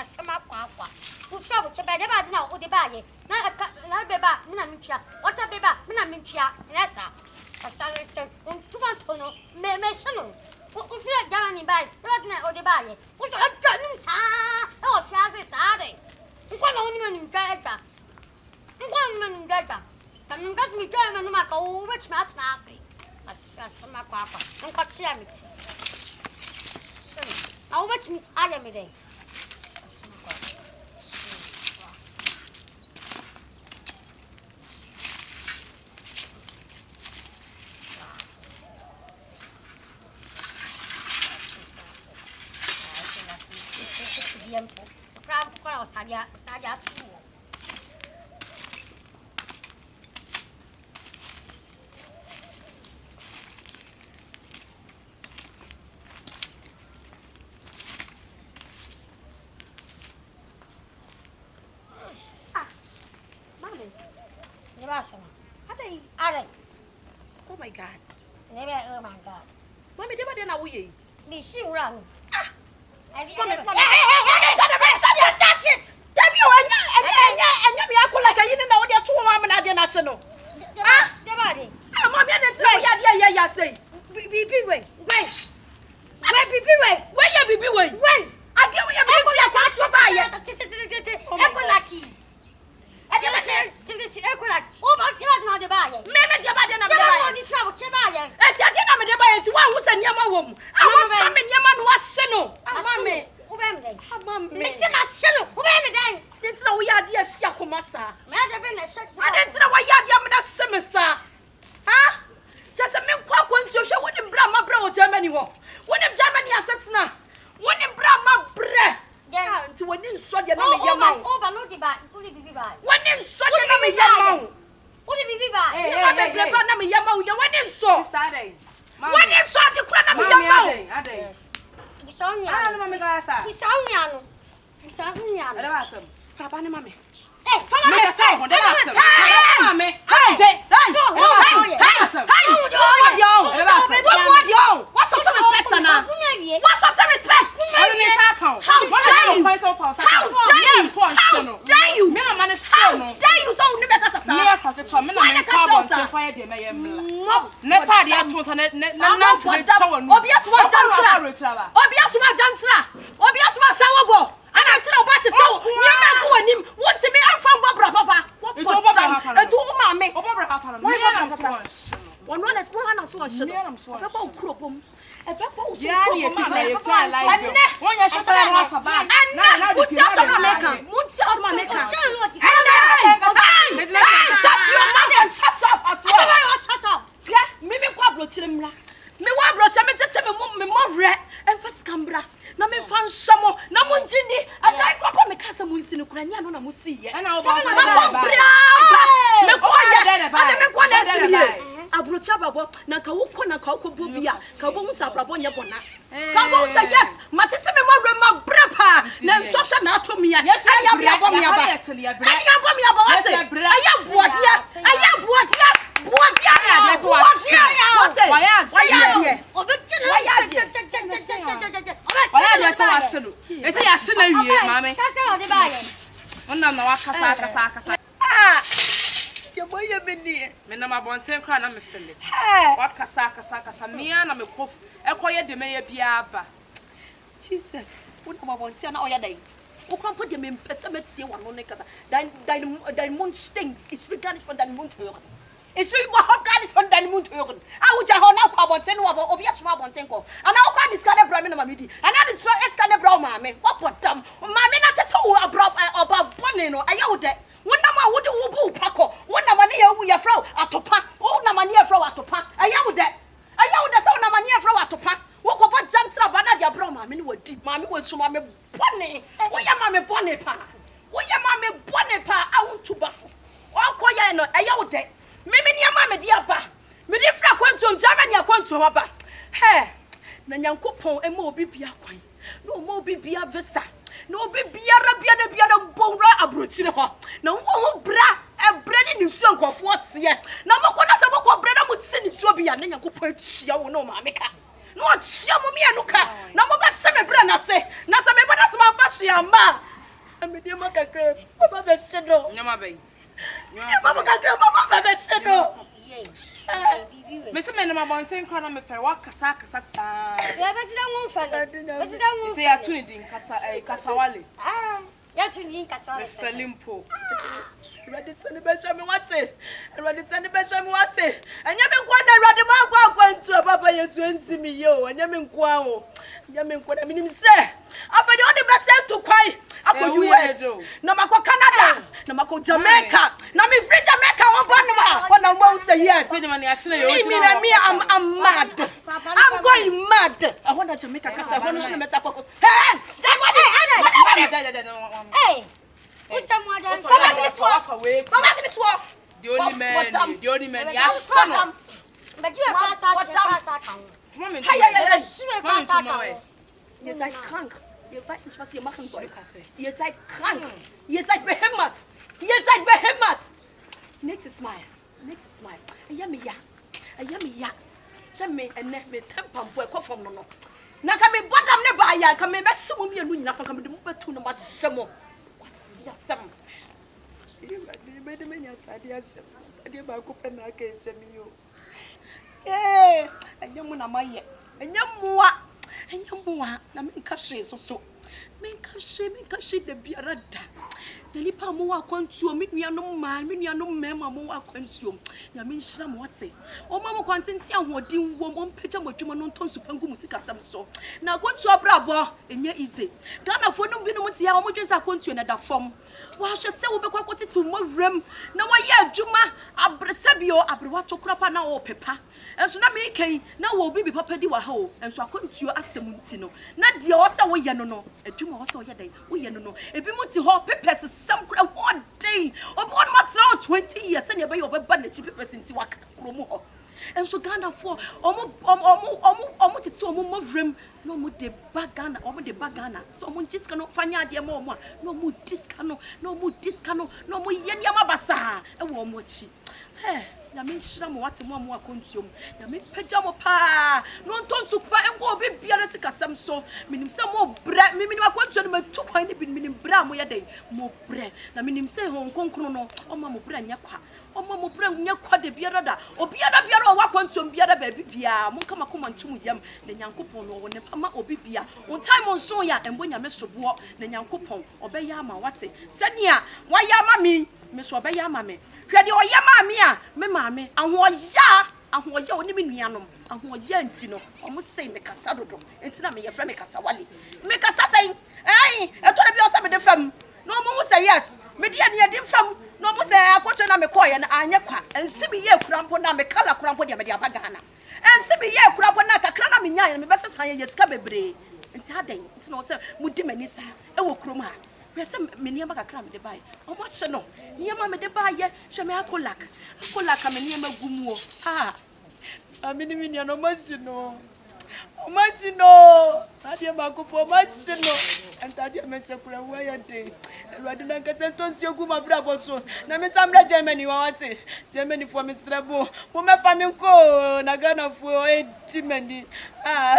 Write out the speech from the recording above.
sama kwa. Ushabu chebede ba dina o de ba ye. Na beba, mina mintia. Wata beba, mina mintia. Nessa. Asale se un tumantono me sono. Usha jamani ba. Rodna o de ba ye. Usha ganum sa. O shaze sa de. Nkwala oni mani mgaga. Nkwala mani mgaga. Kanu gas mi kama numa ka o wet mat na afi. Sama kwa. Nkotsia miti. I'll watch me. I am it. Oh my God. Never, oh my God. Mommy, never did I we. Me she run. Ah. Hey, That's it. Tell you and you be like I didn't know what you're 2 women at the national. Ah, the body. Ah, Mommy, that's right. Yeah, say. Be way. Where you be way? When? I tell you, I'm going to buy it. Jesus, what am I want to know? O kan put them in pessimity one on nekata. Dein Mund stinkt. Ich will gar nicht von deinem Mund hören. Ich will überhaupt gar nicht von deinem Mund hören. Au ja hona kwa bonten wo obi asoma bonten ko. Ana wo kwa discard bra me na mamidi. Ana destroy escard bra ma me. What put them? Mama na tete wo oba bone no. Aye wo de. Wona ma wo de wo bu pako. Wona ma ne ya wu ya frau atopa. Wona ma ne ya frau atopa. Aye wo de. Aye wo de so na ma ne ya frau atopa. Wo ko ba jantra bana dia bra ma me no wadi. Ma me wo suma me bone. Wo ya ma me bone pa. Wo ya ma me bone pa. Awu tubafo. O ko ya no aye wo de. Mimi ni ama me dia ba. Me di fra kwantum Germany akwantum ba. He. Na Nyankopon ema obi bia kwan. Na omo obi bia visa. Na obi bia na bonra abrochire ho. Na wo bra ni nsu ankofo tie. Na moko na se moko bra na mutse ni su obi ya na Nyankopon achia wo no ma meka. Na o chia mo me anuka. Na mo ba se me bra na se. Na se me bra na se ma fa hia mama. I'm in your mother. Mama, Besino. Nyama bay. Mama, Mama, Besino. Mr. Menama Bontain Crown me fair walk Casaka. Say a tunity in Casawali. Yatuni Casawali. Felimpo. Ready Sunday Benjamin Watty. Ready Sunday Benjamin Watty. And you mean what I went to a papa, yes, you see me, yo, and you mean Quao. You mean what I mean, say. I've been on the best to cry. Up for US, Namako Canada, Namako Jamaica, Nami free Jamaica, one I won't say yes. I'm mad. I'm going mad. I want to make a cast. I want to make a hey, who's someone? Come back to this walk away. Come back to this walk. The only man, yes, son. But you are passing. Yes, I can't. Your vice is for your machine. Yes, I can't. Yes, I behemoth. Yes, I behemoth. Next is smile. Next is smile. I am ya. I am ya. Send me and let me temper boy from no. Now come in, but I'm never ya. Come in, but so me and you nothing come to move to no much some more. What's your some? You made a man, I did my coupon. I can send you. Eh, and young one am I yet. And young moi. And you more, na minka she so. Minka she the biarada. The lipa moa quantum, miniano man, miniano mema moa quantum. Yamin shram what's it? O mamma quantintia who dim one picture with you on ton supangu musica some so. Now go to a brabo, and ye easy. Ghana for no binomutia, how much is a country in a form? Why shall say we be quite to more room? Now I Juma, Abresabio, Abrawato crapa now or pepper. And so now me came, now will be papa di waho, and so I couldn't you ask Muntino. Not the also we yano, a Juma also yeday, we yano, a bimuti hop peppers some crowd 1 day, or 1 month 20 years, and you buy your bandage peppers into a chromo. And so Ghana for almost it's almost room, no more the bagana, almost the bagana. So one just cannot find out your more, no more discano, no more discano, no more yamabasa, and one more cheap. Hey. Yamin shram what more consume. Yamin pajama pa. No ton super and go be biarasica some so. Minim some more bread. Minima quantum 2 pints minim bram ya day. More bread. Na minim say Hong Kong chrono. O mamma brand yakwa. O mamma brand yakwa de biarada. O biara or quantum biara baby bia. Monkama come and 2 yam. The yankupon or nepama or bibia. On time on soya and when ya mess of walk. The yankupon or bayama what's it. Senya. Why yamami? Miss Obaya mammy. Ready or yamamia, me mammy, and was ya, and was your nimianum, and was yantino, almost say make a saddle, and tell me a friend make a sawali. Make us saying, eh, I told you some of the fam. No more say yes, Median didn't from, no more say I got to name a coy and Anyaka, and see me ye crampon, me color crampon, Yadia Bagana, and see me ye cramponaka, crana minya, and me best say yes, cababre, and Taddy, it's no sir, Mudimanisa, a wokruma. Yes, many of cram the buy. How much no? Near mamma de buy ye, Shameacolak. Colak, I'm near my gumo. Ah, I mean, no much you know. How much you know? Tadia Macopo, much you know. And Tadia mentioned away a day. And rather than get sent on your Guma Bravo so. Now, Miss Ambra Germany, want it. Germany for Miss Rabo. Woman family go, Nagana for 8 Germany. Ah.